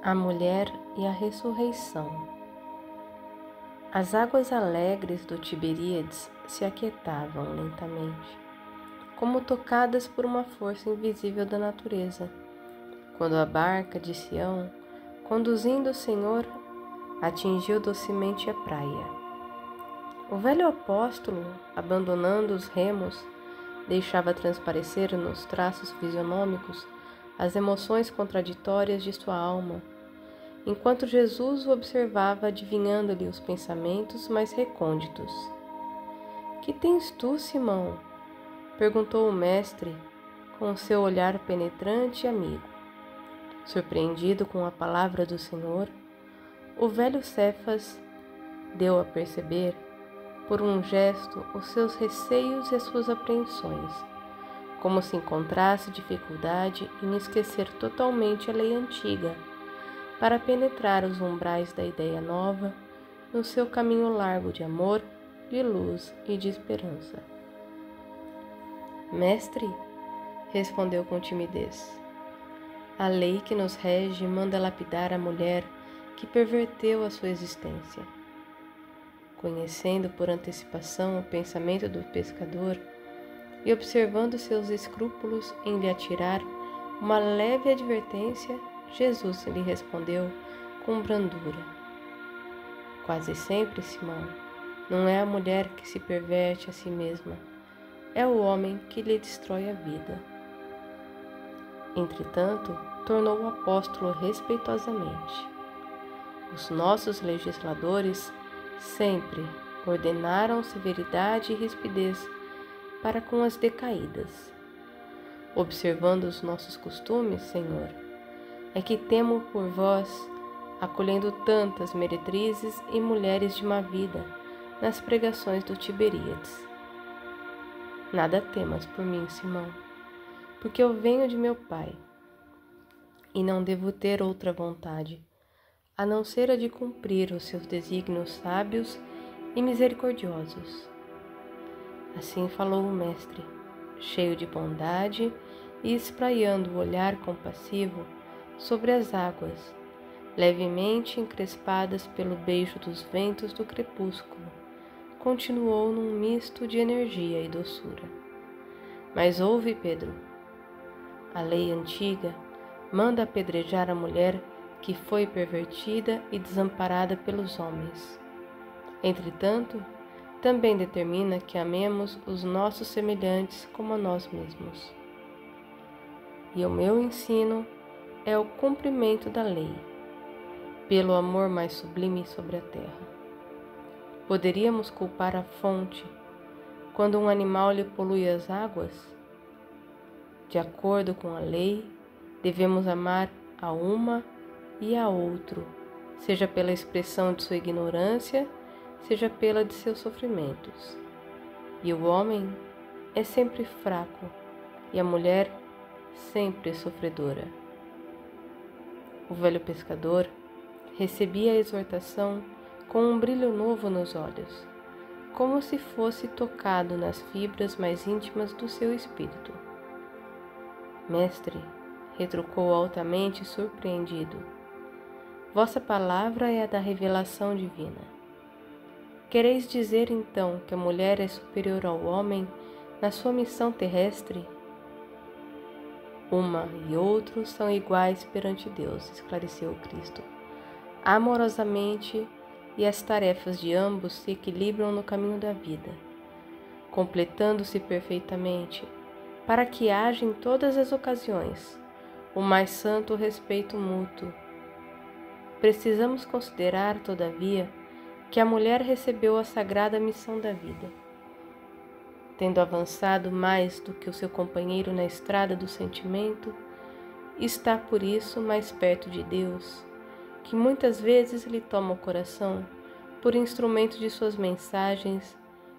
A mulher e a ressurreição. As águas alegres do Tiberíades se aquietavam lentamente, como tocadas por uma força invisível da natureza, quando a barca de Sião, conduzindo o Senhor, atingiu docemente a praia. O velho apóstolo, abandonando os remos, deixava transparecer nos traços fisionômicos as emoções contraditórias de sua alma, enquanto Jesus o observava, adivinhando-lhe os pensamentos mais recônditos. — Que tens tu, Simão? Perguntou o mestre, com o seu olhar penetrante e amigo. Surpreendido com a palavra do Senhor, o velho Cefas deu a perceber, por um gesto, os seus receios e as suas apreensões, como se encontrasse dificuldade em esquecer totalmente a lei antiga, para penetrar os umbrais da ideia nova no seu caminho largo de amor, de luz e de esperança. — Mestre, respondeu com timidez, a lei que nos rege manda lapidar a mulher que perverteu a sua existência. Conhecendo por antecipação o pensamento do pescador e observando seus escrúpulos em lhe atirar uma leve advertência, Jesus lhe respondeu com brandura: Quase sempre, Simão, não é a mulher que se perverte a si mesma, é o homem que lhe destrói a vida. Entretanto, tornou o apóstolo respeitosamente: os nossos legisladores sempre ordenaram severidade e rispidez para com as decaídas. Observando os nossos costumes, Senhor, é que temo por vós, acolhendo tantas meretrizes e mulheres de má vida nas pregações do Tiberíades. Nada temas por mim, Simão, porque eu venho de meu Pai, e não devo ter outra vontade, a não ser a de cumprir os seus desígnios sábios e misericordiosos. Assim falou o mestre, cheio de bondade e espraiando o olhar compassivo sobre as águas, levemente encrespadas pelo beijo dos ventos do crepúsculo. Continuou num misto de energia e doçura. Mas ouve, Pedro, a lei antiga manda apedrejar a mulher que foi pervertida e desamparada pelos homens. Entretanto, também determina que amemos os nossos semelhantes como a nós mesmos. E o meu ensino é o cumprimento da lei, pelo amor mais sublime sobre a terra. Poderíamos culpar a fonte quando um animal lhe polui as águas? De acordo com a lei, devemos amar a uma e a outro, seja pela expressão de sua ignorância, seja pela de seus sofrimentos. E o homem é sempre fraco, e a mulher sempre sofredora. O velho pescador recebia a exortação com um brilho novo nos olhos, como se fosse tocado nas fibras mais íntimas do seu espírito. — Mestre, retrucou altamente surpreendido, vossa palavra é a da revelação divina. Quereis dizer então que a mulher é superior ao homem na sua missão terrestre? Uma e outro são iguais perante Deus, esclareceu Cristo, amorosamente, e as tarefas de ambos se equilibram no caminho da vida, completando-se perfeitamente, para que haja em todas as ocasiões o mais santo respeito mútuo. Precisamos considerar, todavia, que a mulher recebeu a sagrada missão da vida. Tendo avançado mais do que o seu companheiro na estrada do sentimento, está por isso mais perto de Deus, que muitas vezes lhe toma o coração por instrumento de suas mensagens,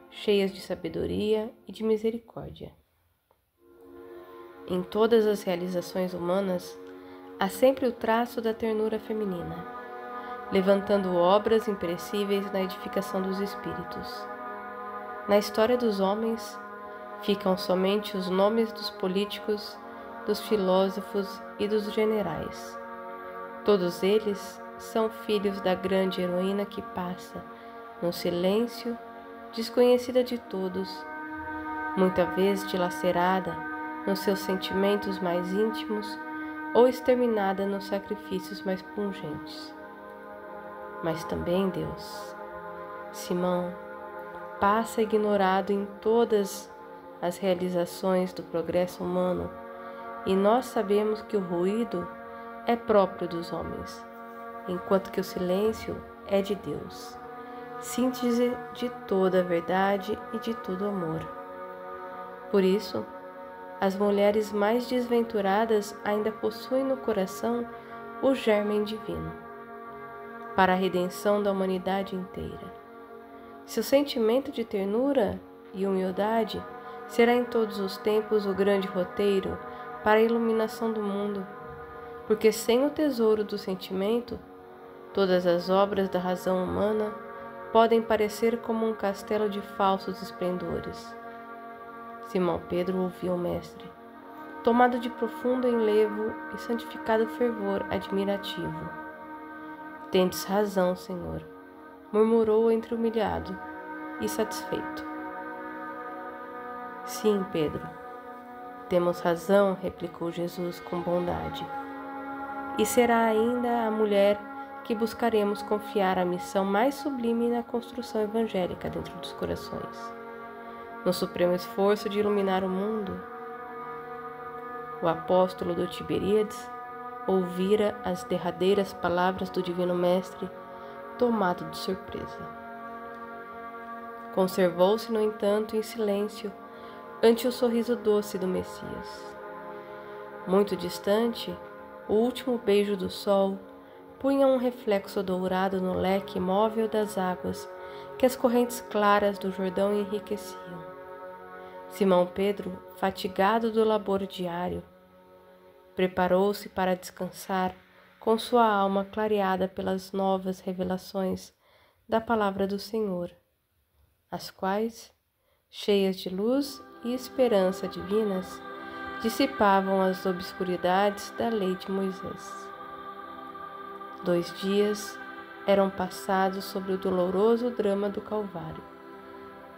cheias de sabedoria e de misericórdia. Em todas as realizações humanas, há sempre o traço da ternura feminina, levantando obras imperecíveis na edificação dos espíritos. Na história dos homens, ficam somente os nomes dos políticos, dos filósofos e dos generais. Todos eles são filhos da grande heroína que passa, no silêncio, desconhecida de todos, muita vez dilacerada nos seus sentimentos mais íntimos ou exterminada nos sacrifícios mais pungentes. Mas também, Deus, Simão passa ignorado em todas as realizações do progresso humano, e nós sabemos que o ruído é próprio dos homens, enquanto que o silêncio é de Deus, síntese de toda a verdade e de todo amor. Por isso, as mulheres mais desventuradas ainda possuem no coração o germen divino, para a redenção da humanidade inteira. Seu sentimento de ternura e humildade será em todos os tempos o grande roteiro para a iluminação do mundo, porque sem o tesouro do sentimento, todas as obras da razão humana podem parecer como um castelo de falsos esplendores. Simão Pedro ouviu o Mestre, tomado de profundo enlevo e santificado fervor admirativo. Tendes razão, Senhor, murmurou entre humilhado e satisfeito. Sim, Pedro, temos razão, replicou Jesus com bondade. E será ainda a mulher que buscaremos confiar a missão mais sublime na construção evangélica dentro dos corações, no supremo esforço de iluminar o mundo. O apóstolo do Tiberíades ouvira as derradeiras palavras do Divino Mestre, tomado de surpresa. Conservou-se, no entanto, em silêncio ante o sorriso doce do Messias. Muito distante, o último beijo do sol punha um reflexo dourado no leque móvel das águas que as correntes claras do Jordão enriqueciam. Simão Pedro, fatigado do labor diário, preparou-se para descansar com sua alma clareada pelas novas revelações da palavra do Senhor, as quais, cheias de luz e esperança divinas, dissipavam as obscuridades da lei de Moisés. 2 dias eram passados sobre o doloroso drama do Calvário,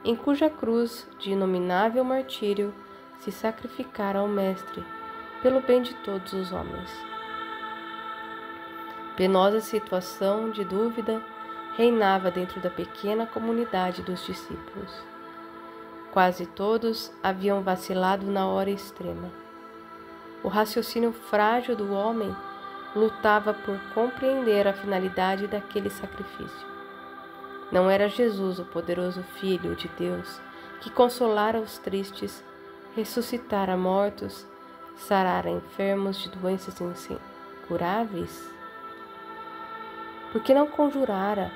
em cuja cruz de inominável martírio se sacrificara ao Mestre pelo bem de todos os homens. Penosa situação de dúvida reinava dentro da pequena comunidade dos discípulos. Quase todos haviam vacilado na hora extrema. O raciocínio frágil do homem lutava por compreender a finalidade daquele sacrifício. Não era Jesus, o poderoso Filho de Deus, que consolara os tristes, ressuscitara mortos, sarara enfermos de doenças incuráveis? Por que não conjurara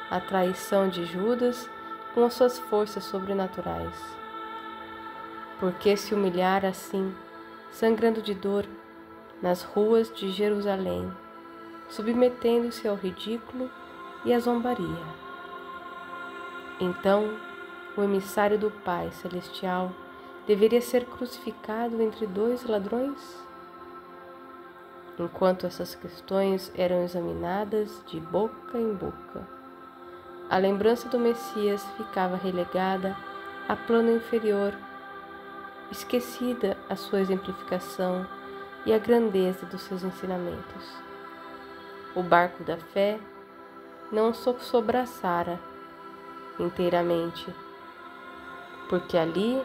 a traição de Judas com as suas forças sobrenaturais? Por que se humilhara assim, sangrando de dor, nas ruas de Jerusalém, submetendo-se ao ridículo e à zombaria? Então, o emissário do Pai Celestial deveria ser crucificado entre 2 ladrões? Enquanto essas questões eram examinadas de boca em boca, a lembrança do Messias ficava relegada a plano inferior, esquecida a sua exemplificação e a grandeza dos seus ensinamentos. O barco da fé não sobraçara inteiramente, porque ali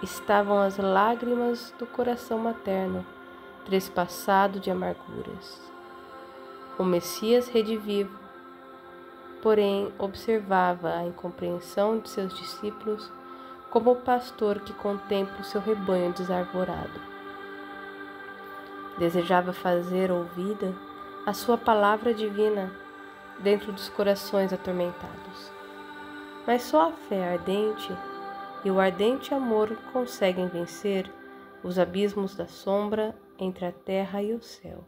estavam as lágrimas do coração materno, trespassado de amarguras. O Messias redivivo, porém, observava a incompreensão de seus discípulos como o pastor que contempla o seu rebanho desarvorado. Desejava fazer ouvida a sua palavra divina dentro dos corações atormentados. Mas só a fé ardente e o ardente amor conseguem vencer os abismos da sombra entre a terra e o céu.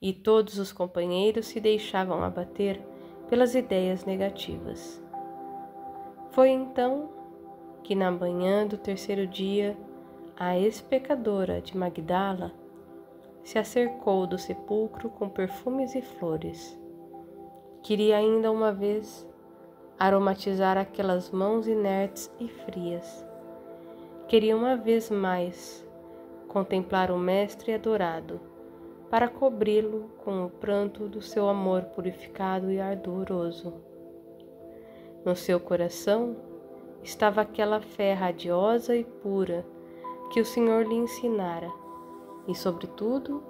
E todos os companheiros se deixavam abater pelas ideias negativas. Foi então que, na manhã do 3º dia, a ex-pecadora de Magdala, se acercou do sepulcro com perfumes e flores. Queria ainda uma vez aromatizar aquelas mãos inertes e frias. Queria uma vez mais contemplar o Mestre adorado, para cobri-lo com o pranto do seu amor purificado e ardoroso. No seu coração estava aquela fé radiosa e pura que o Senhor lhe ensinara, e, sobretudo,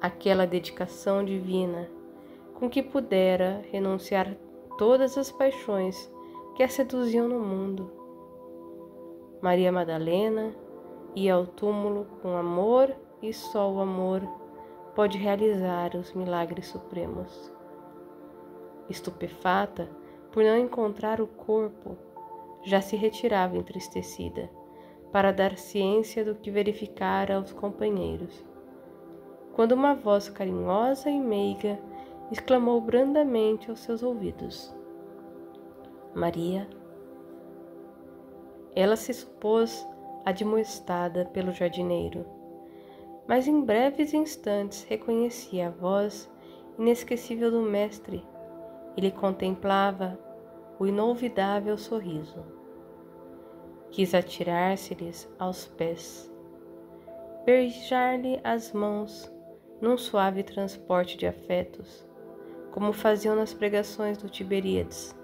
aquela dedicação divina com que pudera renunciar todas as paixões que a seduziam no mundo. Maria Madalena ia ao túmulo com amor, e só o amor pode realizar os milagres supremos. Estupefata por não encontrar o corpo, já se retirava entristecida, para dar ciência do que verificara aos companheiros, quando uma voz carinhosa e meiga exclamou brandamente aos seus ouvidos: Maria. Ela se supôs admoestada pelo jardineiro, mas em breves instantes reconhecia a voz inesquecível do Mestre e lhe contemplava o inolvidável sorriso. Quis atirar-se-lhes aos pés, beijar-lhe as mãos num suave transporte de afetos, como faziam nas pregações do Tiberíades.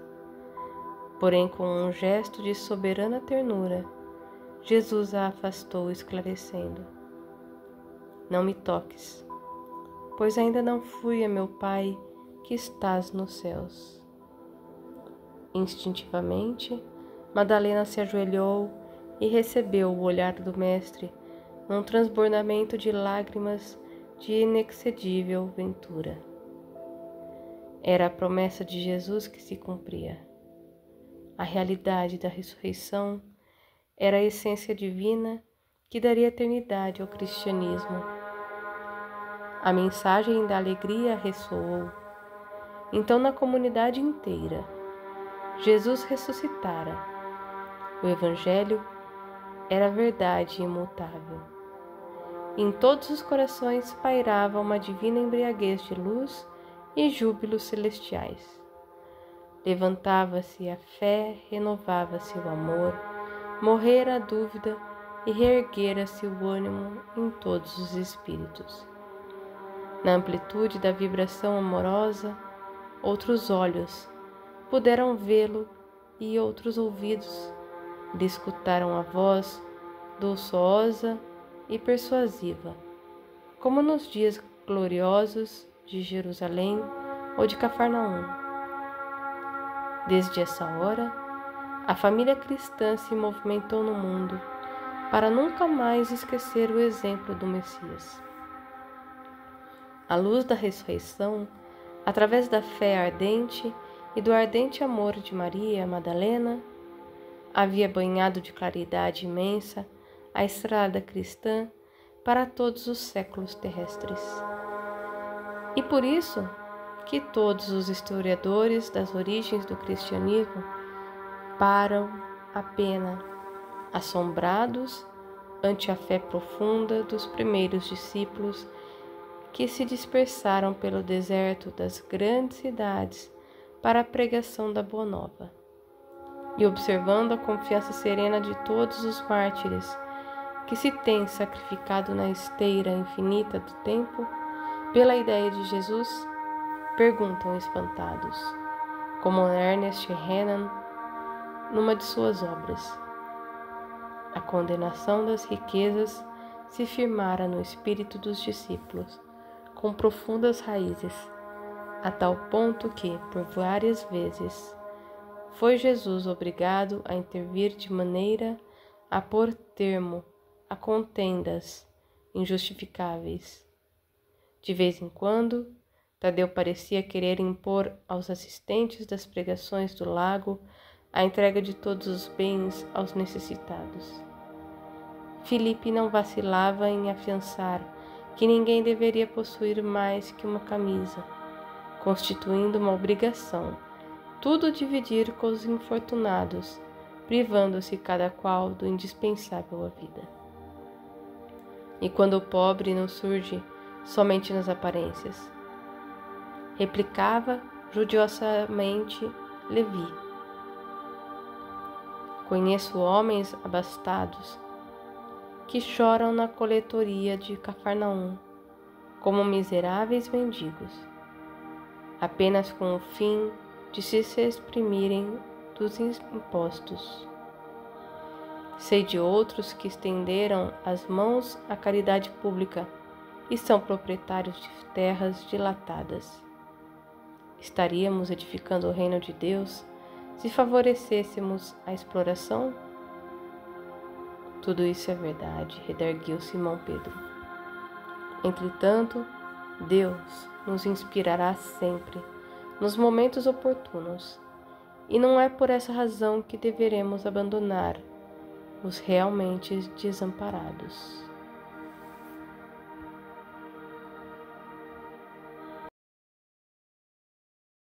Porém, com um gesto de soberana ternura, Jesus a afastou, esclarecendo: Não me toques, pois ainda não fui a meu Pai que estás nos céus. Instintivamente, Madalena se ajoelhou e recebeu o olhar do Mestre num transbordamento de lágrimas de inexcedível ventura. Era a promessa de Jesus que se cumpria. A realidade da ressurreição era a essência divina que daria eternidade ao cristianismo. A mensagem da alegria ressoou. Então, na comunidade inteira, Jesus ressuscitara. O Evangelho era verdade imutável. Em todos os corações pairava uma divina embriaguez de luz e júbilos celestiais. Levantava-se a fé, renovava-se o amor, morrera a dúvida e reerguera-se o ânimo em todos os espíritos. Na amplitude da vibração amorosa, outros olhos puderam vê-lo e outros ouvidos lhe escutaram a voz doçosa e persuasiva, como nos dias gloriosos de Jerusalém ou de Cafarnaum. Desde essa hora, a família cristã se movimentou no mundo para nunca mais esquecer o exemplo do Messias. A luz da ressurreição, através da fé ardente e do ardente amor de Maria Madalena, havia banhado de claridade imensa a estrada cristã para todos os séculos terrestres. E por isso que todos os historiadores das origens do cristianismo param a pena, assombrados ante a fé profunda dos primeiros discípulos que se dispersaram pelo deserto das grandes cidades para a pregação da Boa Nova. E observando a confiança serena de todos os mártires que se têm sacrificado na esteira infinita do tempo pela ideia de Jesus, perguntam espantados, como Ernest Renan numa de suas obras: a condenação das riquezas se firmara no espírito dos discípulos com profundas raízes, a tal ponto que, por várias vezes, foi Jesus obrigado a intervir de maneira a pôr termo a contendas injustificáveis. De vez em quando, Tadeu parecia querer impor aos assistentes das pregações do lago a entrega de todos os bens aos necessitados. Filipe não vacilava em afiançar que ninguém deveria possuir mais que uma camisa, constituindo uma obrigação tudo dividir com os infortunados, privando-se cada qual do indispensável à vida. E quando o pobre não surge somente nas aparências, replicava judiosamente Levi. Conheço homens abastados que choram na coletoria de Cafarnaum como miseráveis mendigos, apenas com o fim de se exprimirem dos impostos. Sei de outros que estenderam as mãos à caridade pública e são proprietários de terras dilatadas. Estaríamos edificando o reino de Deus se favorecêssemos a exploração? Tudo isso é verdade, redarguiu Simão Pedro. Entretanto, Deus nos inspirará sempre, nos momentos oportunos, e não é por essa razão que deveremos abandonar os realmente desamparados.